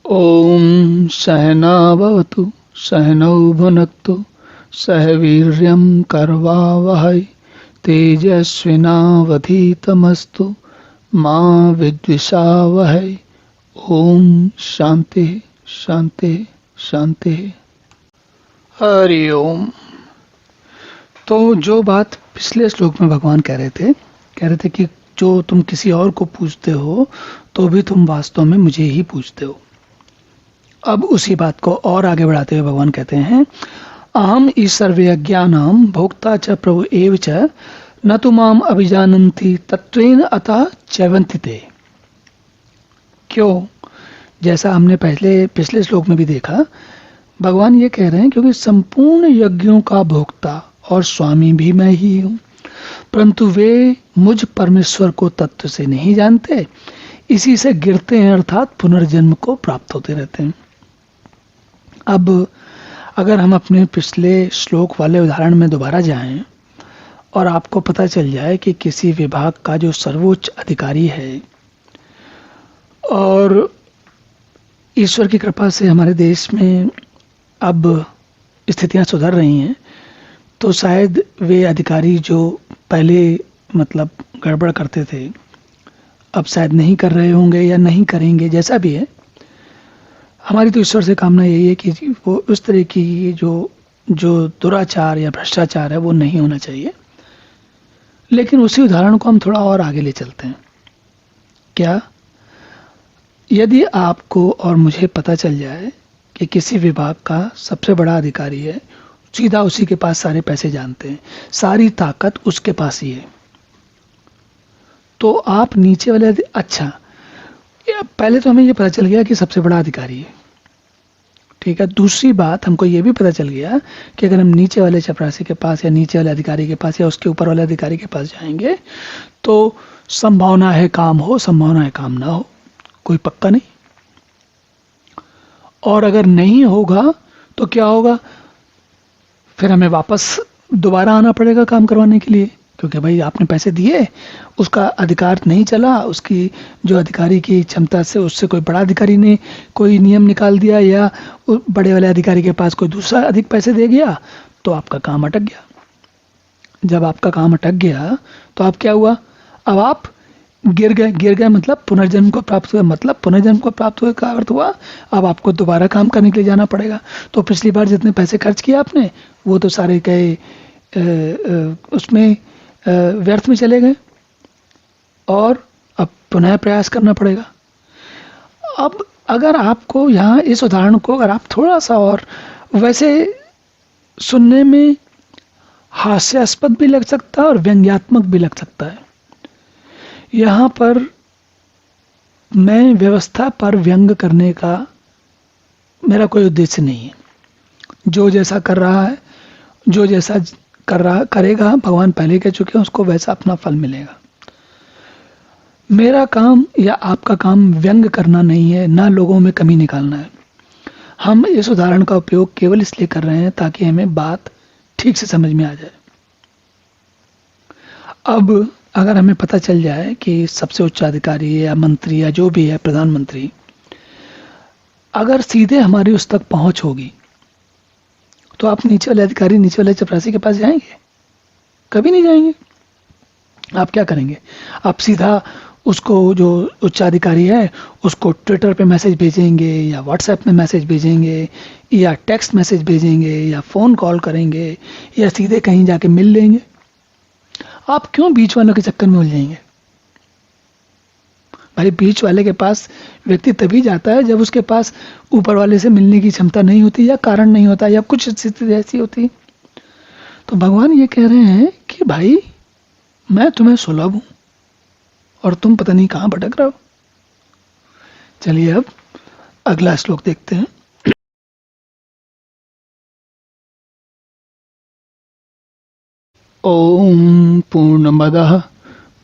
ॐ सहनाववतु सहनौ भुनक्तु सह वीर्यं करवावहै तेजस्विनावधीतमस्तु मा विद्विषावहै। ओम शांति शांति शांति। हरि ओम। तो जो बात पिछले श्लोक में भगवान कह रहे थे कि जो तुम किसी और को पूजते हो तो भी तुम वास्तव में मुझे ही पूजते हो। अब उसी बात को और आगे बढ़ाते हुए भगवान कहते हैं, अहम ईश्वर्यज्ञानम भोक्ता च प्रभु एव च न तु माम अभिजानन्ति तत्वेन अतः चैवन्ति ते। क्यों? जैसा हमने पिछले श्लोक में भी देखा, भगवान ये कह रहे हैं क्योंकि संपूर्ण यज्ञों का भोक्ता और स्वामी भी मैं ही हूँ, परंतु वे मुझ परमेश्वर को तत्व से नहीं जानते, इसी से गिरते हैं, अर्थात पुनर्जन्म को प्राप्त होते रहते हैं। अब अगर हम अपने पिछले श्लोक वाले उदाहरण में दोबारा जाएं और आपको पता चल जाए कि किसी विभाग का जो सर्वोच्च अधिकारी है और ईश्वर की कृपा से हमारे देश में अब स्थितियां सुधर रही हैं, तो शायद वे अधिकारी जो पहले मतलब गड़बड़ करते थे अब शायद नहीं कर रहे होंगे या नहीं करेंगे। जैसा भी है, हमारी तो ईश्वर से कामना यही है कि वो उस तरह की जो दुराचार या भ्रष्टाचार है वो नहीं होना चाहिए। लेकिन उसी उदाहरण को हम थोड़ा और आगे ले चलते हैं। क्या? यदि आपको और मुझे पता चल जाए कि किसी विभाग का सबसे बड़ा अधिकारी है, सीधा उसी के पास सारे पैसे जानते हैं, सारी ताकत उसके पास ही है, तो आप नीचे वाले अच्छा, पहले तो हमें ये पता चल गया कि सबसे बड़ा अधिकारी है, ठीक है। दूसरी बात, हमको ये भी पता चल गया कि अगर हम नीचे वाले चपरासी के पास या नीचे वाले अधिकारी के पास या उसके ऊपर वाले अधिकारी के पास जाएंगे तो संभावना है काम हो, संभावना है काम ना हो, कोई पक्का नहीं। और अगर नहीं होगा तो क्या होगा? फिर हमें वापस दोबारा आना पड़ेगा काम करवाने के लिए, क्योंकि भाई आपने पैसे दिए, उसका अधिकार नहीं चला, उसकी जो अधिकारी की क्षमता से उससे कोई बड़ा अधिकारी ने कोई नियम निकाल दिया या बड़े वाले अधिकारी के पास कोई दूसरा अधिक पैसे दे गया, तो आपका काम अटक गया। जब आपका काम अटक गया तो आप क्या हुआ? अब आप गिर गए मतलब पुनर्जन्म को प्राप्त हुए। मतलब पुनर्जन्म को प्राप्त हुए का अर्थ हुआ अब आपको दोबारा काम करने के लिए जाना पड़ेगा। तो पिछली बार जितने पैसे खर्च किए आपने वो तो सारे गए उसमें व्यर्थ में चले गए और अब पुनः प्रयास करना पड़ेगा। अब अगर आपको यहाँ इस उदाहरण को अगर आप थोड़ा सा और वैसे सुनने में हास्यास्पद भी लग सकता है और व्यंग्यात्मक भी लग सकता है। यहाँ पर मैं व्यवस्था पर व्यंग करने का मेरा कोई उद्देश्य नहीं है। जो जैसा कर रहा है, जो जैसा करेगा, भगवान पहले कह चुके हैं, उसको वैसा अपना फल मिलेगा। मेरा काम या आपका काम व्यंग करना नहीं है, ना लोगों में कमी निकालना है। हम इस उदाहरण का उपयोग केवल इसलिए कर रहे हैं ताकि हमें बात ठीक से समझ में आ जाए। अब अगर हमें पता चल जाए कि सबसे उच्च अधिकारी या मंत्री या जो भी है, प्रधानमंत्री, अगर सीधे हमारी उस तक पहुंच होगी तो आप नीचे वाले अधिकारी, नीचे वाले चपरासी के पास जाएंगे? कभी नहीं जाएंगे। आप क्या करेंगे? आप सीधा उसको, जो उच्चाधिकारी है, उसको ट्विटर पे मैसेज भेजेंगे या व्हाट्सएप में मैसेज भेजेंगे या टेक्स्ट मैसेज भेजेंगे या फ़ोन कॉल करेंगे या सीधे कहीं जाके मिल लेंगे। आप क्यों बीच वालों के चक्कर में उलझेंगे? भाई बीच वाले के पास व्यक्ति तभी जाता है जब उसके पास ऊपर वाले से मिलने की क्षमता नहीं होती या कारण नहीं होता या कुछ स्थिति ऐसी होती। तो भगवान ये कह रहे हैं कि भाई मैं तुम्हें सुलभ हूं और तुम पता नहीं कहां भटक रहे हो। चलिए अब अगला श्लोक देखते हैं। ओम पूर्णमदः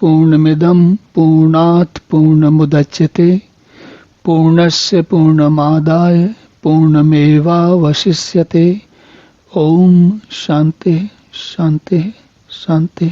पूर्णमिदं पूर्णात् पूर्णमुदच्यते पूर्णस्य पूर्णमादाय पूर्णमेवावशिष्यते। ओम शांति शांति शांति।